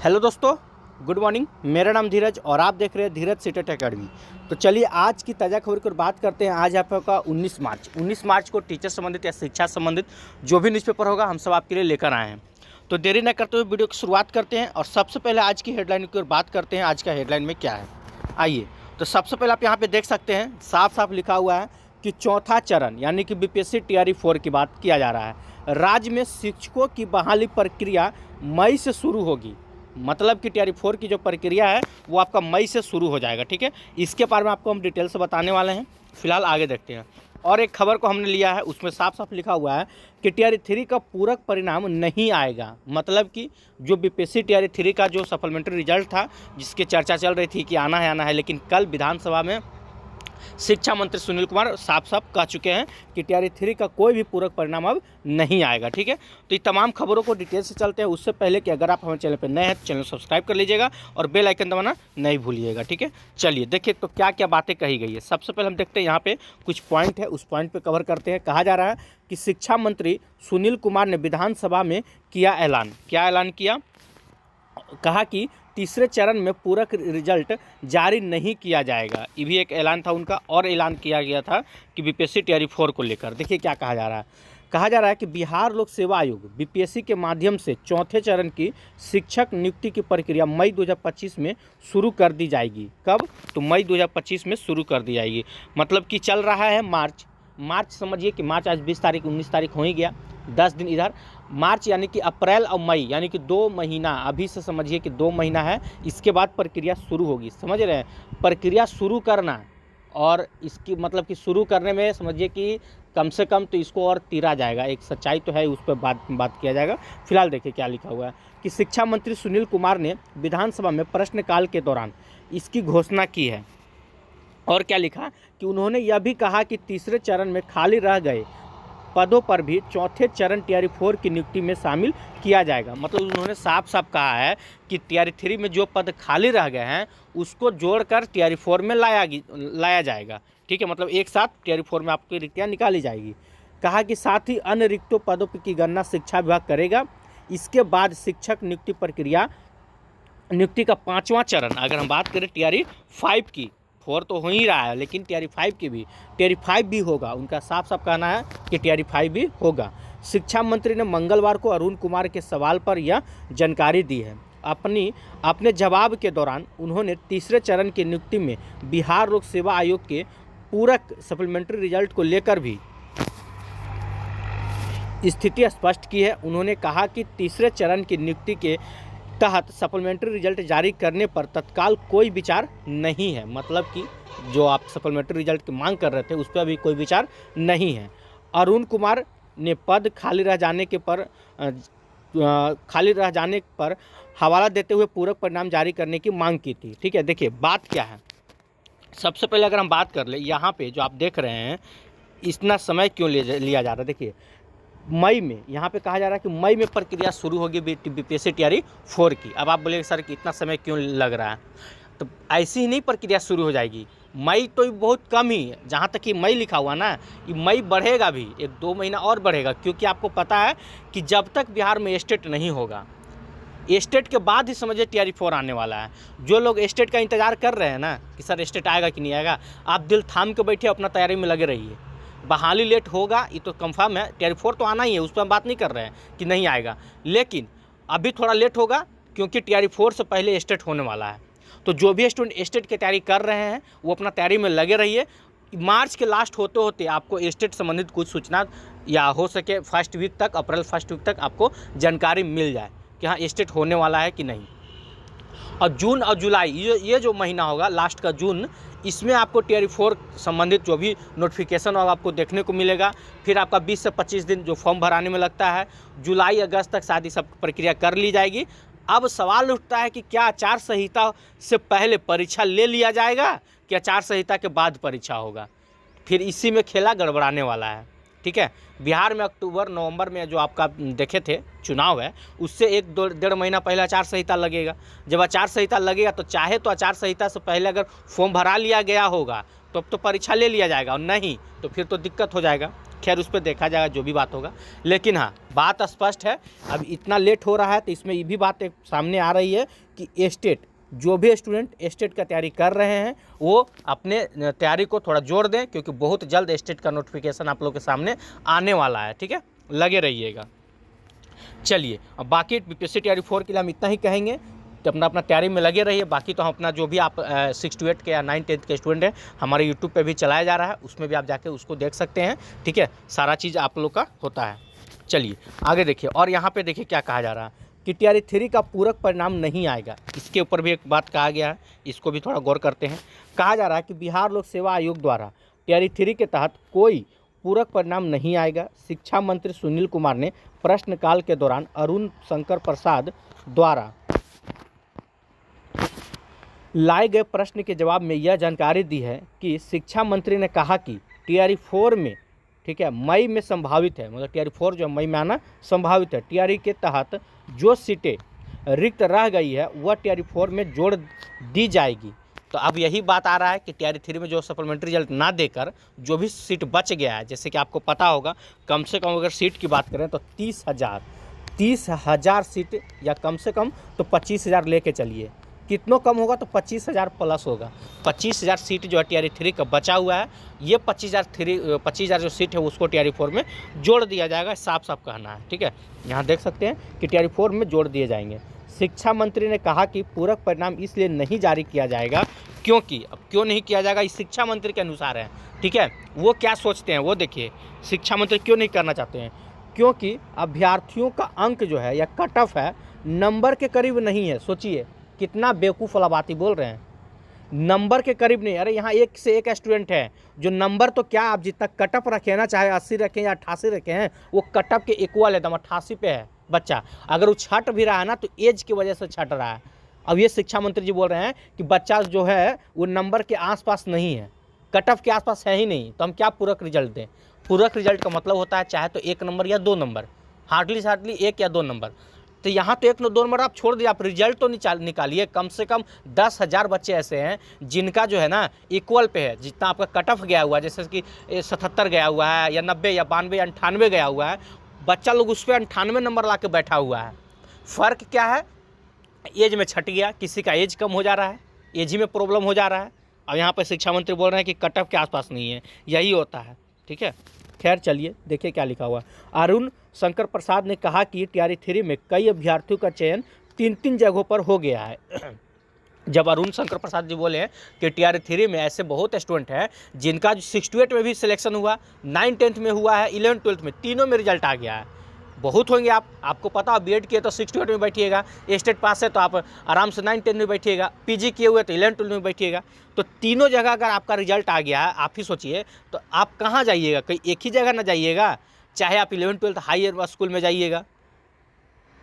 Hello दोस्तों, good morning. मेरा नाम धीरज और आप देख रहे हैं धीरज सीटेट एकेडमी। तो चलिए आज की ताज़ा खबर की बात करते हैं। आज आपका 19 मार्च को टीचर संबंधित या शिक्षा संबंधित जो भी न्यूज़पेपर होगा हम सब आपके लिए लेकर आए हैं। तो देरी न करते हुए वीडियो की शुरुआत करते हैं और सबसे पहले आज की हेडलाइन की ओर बात करते हैं। आज का हेडलाइन में क्या है, आइए। तो सबसे पहले आप यहाँ पर देख सकते हैं, साफ साफ लिखा हुआ है कि चौथा चरण यानी कि बीपीएससी टीआरई 4 की बात किया जा रहा है। राज्य में शिक्षकों की बहाली प्रक्रिया मई से शुरू होगी। मतलब कि टीआरई 4 की जो प्रक्रिया है वो आपका मई से शुरू हो जाएगा। ठीक है, इसके बारे में आपको हम डिटेल से बताने वाले हैं। फिलहाल आगे देखते हैं। और एक खबर को हमने लिया है, उसमें साफ साफ लिखा हुआ है कि टीआरई 3 का पूरक परिणाम नहीं आएगा। मतलब कि जो बीपीएससी टीआरई 3 का जो सप्लीमेंट्री रिजल्ट था, जिसकी चर्चा चल रही थी कि आना है, लेकिन कल विधानसभा में शिक्षा मंत्री सुनील कुमार साफ साफ कह चुके हैं कि टीआरई 3 का कोई भी पूरक परिणाम अब नहीं आएगा। ठीक है, तो ये तमाम खबरों को डिटेल से चलते हैं। उससे पहले कि अगर आप हमारे चैनल पर नए हैं तो चैनल सब्सक्राइब कर लीजिएगा और बेल आइकन दबाना नहीं भूलिएगा। ठीक है, चलिए देखिए तो क्या क्या बातें कही गई है। सबसे पहले हम देखते हैं, यहाँ पे कुछ पॉइंट है, उस पॉइंट पे कवर करते हैं। कहा जा रहा है कि शिक्षा मंत्री सुनील कुमार ने विधानसभा में किया ऐलान। क्या ऐलान किया? कहा कि तीसरे चरण में पूरक रिजल्ट जारी नहीं किया जाएगा। ये भी एक ऐलान था उनका। और ऐलान किया गया था कि बीपीएससी टीआरई 4 को लेकर देखिए क्या कहा जा रहा है। कहा जा रहा है कि बिहार लोक सेवा आयोग बीपीएससी के माध्यम से चौथे चरण की शिक्षक नियुक्ति की प्रक्रिया मई 2025 में शुरू कर दी जाएगी। कब? तो मई 2025 में शुरू कर दी जाएगी। मतलब कि चल रहा है मार्च समझिए कि मार्च आज 20 तारीख 19 तारीख हो ही गया, 10 दिन इधर। मार्च यानी कि अप्रैल और मई यानी कि 2 महीना, अभी से समझिए कि 2 महीना है। इसके बाद प्रक्रिया शुरू होगी। समझ रहे हैं, प्रक्रिया शुरू करना और इसकी मतलब कि शुरू करने में समझिए कि कम से कम तो इसको और तीरा जाएगा। एक सच्चाई तो है, उस पर बात किया जाएगा। फिलहाल देखिए क्या लिखा हुआ है कि शिक्षा मंत्री सुनील कुमार ने विधानसभा में प्रश्नकाल के दौरान इसकी घोषणा की है। और क्या लिखा कि उन्होंने यह भी कहा कि तीसरे चरण में खाली रह गए पदों पर भी चौथे चरण टीआरई 4 की नियुक्ति में शामिल किया जाएगा। मतलब उन्होंने साफ साफ कहा है कि टीआरई 3 में जो पद खाली रह गए हैं उसको जोड़कर टीआरई 4 में लाया जाएगा। ठीक है, मतलब एक साथ टीआरई 4 में आपकी रिक्तियाँ निकाली जाएगी। कहा कि साथ ही अन्य रिक्तों पदों की गणना शिक्षा विभाग करेगा। इसके बाद शिक्षक नियुक्ति का 5वां चरण, अगर हम बात करें टीआरई 5 की, 4 तो हो ही रहा है लेकिन टीआरई 5 भी होगा। उनका साफ साफ कहना है कि टीआरई 5 भी होगा। शिक्षा मंत्री ने मंगलवार को अरुण कुमार के सवाल पर यह जानकारी दी है। अपने जवाब के दौरान उन्होंने तीसरे चरण की नियुक्ति में बिहार लोक सेवा आयोग के पूरक सप्लीमेंट्री रिजल्ट को लेकर भी स्थिति स्पष्ट की है। उन्होंने कहा कि तीसरे चरण की नियुक्ति के तहत सप्लीमेंट्री रिजल्ट जारी करने पर तत्काल कोई विचार नहीं है। मतलब कि जो आप सप्लीमेंट्री रिजल्ट की मांग कर रहे थे उस पर अभी कोई विचार नहीं है। अरुण कुमार ने पद खाली रह जाने पर हवाला देते हुए पूरक परिणाम जारी करने की मांग की थी। ठीक है, देखिए बात क्या है। सबसे पहले अगर हम बात कर ले, यहाँ पे जो आप देख रहे हैं इतना समय क्यों लिया जा रहा है। देखिए मई में, यहाँ पे कहा जा रहा है कि मई में प्रक्रिया शुरू होगी बीपीएससी टीआरई 4 की। अब आप बोलेंगे सर कि इतना समय क्यों लग रहा है, तो ऐसी ही नहीं प्रक्रिया शुरू हो जाएगी। मई तो बहुत कम ही है, जहाँ तक कि मई लिखा हुआ ना, ये मई बढ़ेगा भी, 1-2 महीना और बढ़ेगा। क्योंकि आपको पता है कि जब तक बिहार में स्टेट नहीं होगा, स्टेट के बाद ही समझिए टीआरई 4 आने वाला है। जो लोग स्टेट का इंतज़ार कर रहे हैं ना कि सर स्टेट आएगा कि नहीं आएगा, आप दिल थाम के बैठे अपना तैयारी में लगे रहिए। बहाली लेट होगा ये तो कंफर्म है, टीआरई 4 तो आना ही है, उस पर हम बात नहीं कर रहे हैं कि नहीं आएगा, लेकिन अभी थोड़ा लेट होगा क्योंकि टीआरई 4 से पहले स्टेट होने वाला है। तो जो भी स्टूडेंट स्टेट की तैयारी कर रहे हैं वो अपना तैयारी में लगे रहिए। मार्च के लास्ट होते होते आपको स्टेट संबंधित कुछ सूचना या हो सके फर्स्ट वीक तक, अप्रैल फर्स्ट वीक तक आपको जानकारी मिल जाए कि हाँ स्टेट होने वाला है कि नहीं। और जून और जुलाई ये जो महीना होगा लास्ट का जून, इसमें आपको टीआरई 4 संबंधित जो भी नोटिफिकेशन होगा आपको देखने को मिलेगा। फिर आपका 20 से 25 दिन जो फॉर्म भराने में लगता है, जुलाई अगस्त तक शायद सब प्रक्रिया कर ली जाएगी। अब सवाल उठता है कि क्या आचार संहिता से पहले परीक्षा ले लिया जाएगा कि आचार संहिता के बाद परीक्षा होगा। फिर इसी में खेला गड़बड़ाने वाला है। ठीक है, बिहार में अक्टूबर नवंबर में जो आपका देखे थे चुनाव है, उससे 1-1.5 महीना पहले आचार संहिता लगेगा। जब आचार संहिता लगेगा तो चाहे तो आचार संहिता से पहले अगर फॉर्म भरा लिया गया होगा तो अब तो परीक्षा ले लिया जाएगा, और नहीं तो फिर तो दिक्कत हो जाएगा। खैर उस पर देखा जाएगा जो भी बात होगा, लेकिन हाँ बात स्पष्ट है। अब इतना लेट हो रहा है तो इसमें ये भी बात एक सामने आ रही है कि स्टेट, जो भी स्टूडेंट स्टेट का तैयारी कर रहे हैं वो अपने तैयारी को थोड़ा जोर दें, क्योंकि बहुत जल्द स्टेट का नोटिफिकेशन आप लोग के सामने आने वाला है। ठीक है, लगे रहिएगा। चलिए अब बाकी बीपीएससी तैयारी 4 के लिए हम इतना ही कहेंगे, तो अपना तैयारी में लगे रहिए। बाकी तो हम अपना जो भी आप 6 to 8 के या 9 10th के स्टूडेंट हैं, हमारे यूट्यूब पे भी चलाया जा रहा है, उसमें भी आप जाके उसको देख सकते हैं। ठीक है, सारा चीज़ आप लोग का होता है। चलिए आगे देखिए, और यहाँ पे देखिए क्या कहा जा रहा है कि टीआरई 3 का पूरक परिणाम नहीं आएगा। इसके ऊपर भी एक बात कहा गया है, इसको भी थोड़ा गौर करते हैं। कहा जा रहा है कि बिहार लोक सेवा आयोग द्वारा टीआरई 3 के तहत कोई पूरक परिणाम नहीं आएगा। शिक्षा मंत्री सुनील कुमार ने प्रश्नकाल के दौरान अरुण शंकर प्रसाद द्वारा लाए गए प्रश्न के जवाब में यह जानकारी दी है कि शिक्षा मंत्री ने कहा कि टीआरई 4 में, ठीक है, मई में संभावित है, मतलब टीआरई 4 जो मई में आना संभावित है। टीआरई के तहत जो सीटें रिक्त रह गई है वह टीआरई 4 में जोड़ दी जाएगी। तो अब यही बात आ रहा है कि टीआरई 3 में जो सप्लीमेंट्री रिजल्ट ना देकर जो भी सीट बच गया है, जैसे कि आपको पता होगा, कम से कम अगर सीट की बात करें तो 30,000 सीट, या कम से कम तो 25,000 लेके चलिए। कितनों कम होगा तो 25,000 प्लस होगा। 25,000 सीट जो है टीआरई 3 का बचा हुआ है, ये 25,000 जो सीट है उसको टीआरई 4 में जोड़ दिया जाएगा, साफ साफ कहना है। ठीक है, यहाँ देख सकते हैं कि टीआरई 4 में जोड़ दिए जाएंगे। शिक्षा मंत्री ने कहा कि पूरक परिणाम इसलिए नहीं जारी किया जाएगा क्योंकि, अब क्यों नहीं किया जाएगा इस शिक्षा मंत्री के अनुसार है। ठीक है, वो क्या सोचते हैं वो देखिए, शिक्षा मंत्री क्यों नहीं करना चाहते हैं, क्योंकि अभ्यर्थियों का अंक जो है या कट ऑफ है नंबर के करीब नहीं है। सोचिए कितना बेवकूफ़ वाला बात ही बोल रहे हैं, नंबर के करीब नहीं। अरे यहाँ एक से एक स्टूडेंट है जो नंबर तो क्या, आप जितना कटअप रखे हैं ना, चाहे 80 रखें या 88 रखे हैं, वो कटअप के इक्वल एकदम 88 पे है बच्चा। अगर वो छट भी रहा है ना तो एज की वजह से छट रहा है। अब ये शिक्षा मंत्री जी बोल रहे हैं कि बच्चा जो है वो नंबर के आसपास नहीं है, कटअप के आसपास है ही नहीं, तो हम क्या पूरक रिजल्ट दें। पूरक रिजल्ट का मतलब होता है चाहे तो 1 नंबर या 2 नंबर, हार्डली 1 या 2 नंबर। तो यहाँ तो 1 2 नंबर आप छोड़ दिए, आप रिजल्ट तो निकालिए। कम से कम 10,000 बच्चे ऐसे हैं जिनका जो है ना इक्वल पे है, जितना आपका कट ऑफ गया हुआ है, जैसे कि 77 गया हुआ है या 90 या 92 या 98 गया हुआ है, बच्चा लोग उस पर 98 नंबर ला के बैठा हुआ है। फ़र्क क्या है, एज में छट गया, किसी का एज कम हो जा रहा है, एज ही में प्रॉब्लम हो जा रहा है। अब यहाँ पर शिक्षा मंत्री बोल रहे हैं कि कट ऑफ के आसपास नहीं है, यही होता है। ठीक है, खैर चलिए देखिए क्या लिखा हुआ है। अरुण शंकर प्रसाद ने कहा कि टीआरई 3 में कई अभ्यर्थियों का चयन 3 जगहों पर हो गया है। जब अरुण शंकर प्रसाद जी बोले हैं कि टीआरई 3 में ऐसे बहुत स्टूडेंट हैं जिनका 6 to 8 में भी सिलेक्शन हुआ, 9 10th में हुआ है, 11 12th में, तीनों में रिजल्ट आ गया है। बहुत होंगे आपको पता हो, बीएड किए तो 6 to 8 में बैठिएगा, स्टेट पास है तो आप आराम से 9 10 में बैठिएगा, पीजी किए हुए तो 11 12 में बैठिएगा। तो तीनों जगह अगर आपका रिजल्ट आ गया है, आप ही सोचिए तो आप कहाँ जाइएगा, कहीं एक ही जगह ना जाइएगा, चाहे आप 11 12th हायर स्कूल में जाइएगा,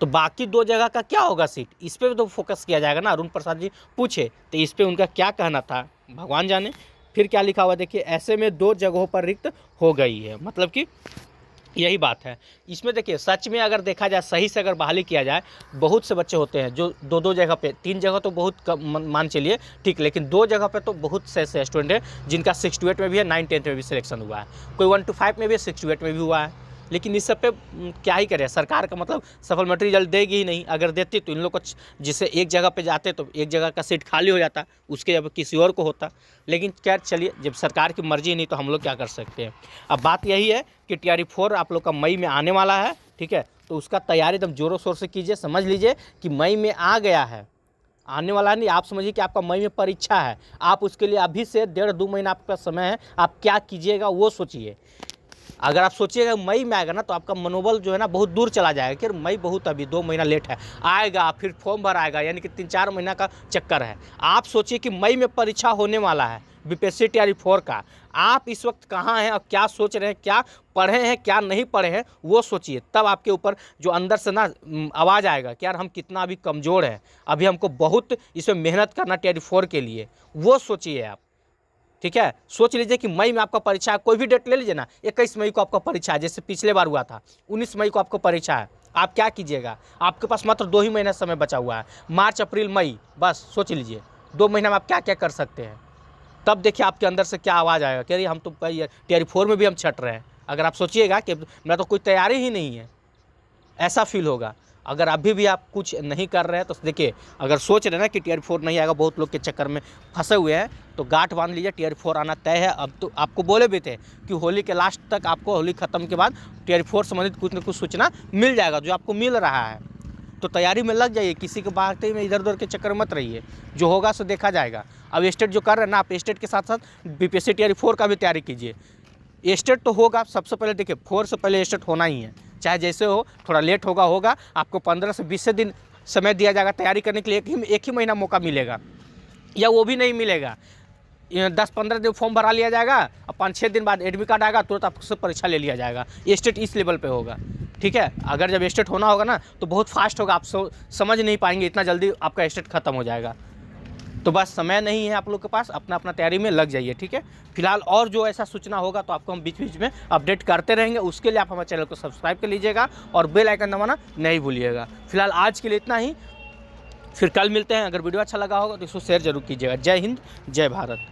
तो बाकी 2 जगह का क्या होगा सीट, इस पर भी तो फोकस किया जाएगा ना। अरुण प्रसाद जी पूछे तो इस पर उनका क्या कहना था भगवान जाने। फिर क्या लिखा हुआ देखिए, ऐसे में 2 जगहों पर रिक्त हो गई है, मतलब कि यही बात है। इसमें देखिए सच में अगर देखा जाए, सही से अगर बहाली किया जाए, बहुत से बच्चे होते हैं जो 2 जगह पे, 3 जगह तो बहुत कम मान चलिए ठीक, लेकिन 2 जगह पे तो बहुत से ऐसे स्टूडेंट हैं जिनका 6 to 8 में भी है, 9 10th में भी सिलेक्शन हुआ है, कोई 1 to 5 में भी है, 6 to 8 में भी हुआ है। लेकिन इस सब पे क्या ही करें, सरकार का मतलब सप्लीमेंट्री रिजल्ट देगी ही नहीं। अगर देती तो इन लोग को, जिससे एक जगह पे जाते तो एक जगह का सीट खाली हो जाता, उसके जब किसी और को होता। लेकिन क्या, चलिए जब सरकार की मर्जी नहीं तो हम लोग क्या कर सकते हैं। अब बात यही है कि टीआरई 4 आप लोग का मई में आने वाला है। ठीक है, तो उसका तैयारी एकदम जोरों शोर से कीजिए। समझ लीजिए कि मई में आ गया है, आने वाला नहीं, आप समझिए कि आपका मई में परीक्षा है। आप उसके लिए अभी से 1.5-2 महीना आपका समय है, आप क्या कीजिएगा वो सोचिए। अगर आप सोचिएगा मई में आएगा ना तो आपका मनोबल जो है ना बहुत दूर चला जाएगा कि मई बहुत अभी 2 महीना लेट है, आएगा फिर फॉर्म भर आएगा, यानी कि 3-4 महीना का चक्कर है। आप सोचिए कि मई में परीक्षा होने वाला है बीपीएससी टीआरई 4 का, आप इस वक्त कहाँ हैं और क्या सोच रहे हैं, क्या पढ़े हैं क्या नहीं पढ़े हैं वो सोचिए। तब आपके ऊपर जो अंदर से ना आवाज़ आएगा कि यार हम कितना अभी कमज़ोर हैं, अभी हमको बहुत इसमें मेहनत करना टीआरई 4 के लिए, वो सोचिए आप। ठीक है, सोच लीजिए कि मई में आपका परीक्षा है, कोई भी डेट ले लीजिए ना, 21 मई को आपका परीक्षा है, जैसे पिछले बार हुआ था 19 मई को आपको परीक्षा है। आप क्या कीजिएगा, आपके पास मात्र 2 ही महीना समय बचा हुआ है, मार्च अप्रैल मई, बस सोच लीजिए 2 महीना में आप क्या क्या कर सकते हैं। तब देखिए आपके अंदर से क्या आवाज़ आएगा कि अरे हम तो टीआरई 4 में भी हम छट रहे हैं, अगर आप सोचिएगा कि मेरा तो कोई तैयारी ही नहीं है, ऐसा फील होगा। अगर अभी भी आप कुछ नहीं कर रहे हैं तो देखिए, अगर सोच रहे हैं ना कि टीयर 4 नहीं आएगा, बहुत लोग के चक्कर में फंसे हुए हैं, तो गांठ बांध लीजिए, टीयर 4 आना तय है। अब तो आपको बोले भी थे कि होली के लास्ट तक आपको, होली ख़त्म के बाद टीयर 4 संबंधित कुछ न कुछ सूचना मिल जाएगा, जो आपको मिल रहा है। तो तैयारी में लग जाइए, किसी के बात में इधर उधर के चक्कर में मत रहिए, जो होगा सो देखा जाएगा। अब स्टेट जो कर रहे हैं ना, आप स्टेट के साथ साथ बीपीएससी टीयर 4 का भी तैयारी कीजिए। स्टेट तो होगा सबसे पहले, देखिए 4 से पहले स्टेट होना ही है, चाहे जैसे हो, थोड़ा लेट होगा। आपको 15 से 20 दिन समय दिया जाएगा तैयारी करने के लिए, एक ही महीना मौका मिलेगा, या वो भी नहीं मिलेगा। 10-15 दिन फॉर्म भरा लिया जाएगा, और 5-6 दिन बाद एडमिट कार्ड आएगा, तुरंत आपसे परीक्षा ले लिया जाएगा। स्टेट इस लेवल पे होगा, ठीक है। अगर जब स्टेट होना होगा ना तो बहुत फास्ट होगा, आप समझ नहीं पाएंगे, इतना जल्दी आपका स्टेट खत्म हो जाएगा। तो बस समय नहीं है आप लोग के पास, अपना अपना तैयारी में लग जाइए, ठीक है। फिलहाल और जो ऐसा सूचना होगा तो आपको हम बीच बीच में अपडेट करते रहेंगे। उसके लिए आप हमारे चैनल को सब्सक्राइब कर लीजिएगा और बेल आइकन दबाना नहीं भूलिएगा। फिलहाल आज के लिए इतना ही, फिर कल मिलते हैं। अगर वीडियो अच्छा लगा होगा तो इसको शेयर जरूर कीजिएगा। जय हिंद, जय भारत।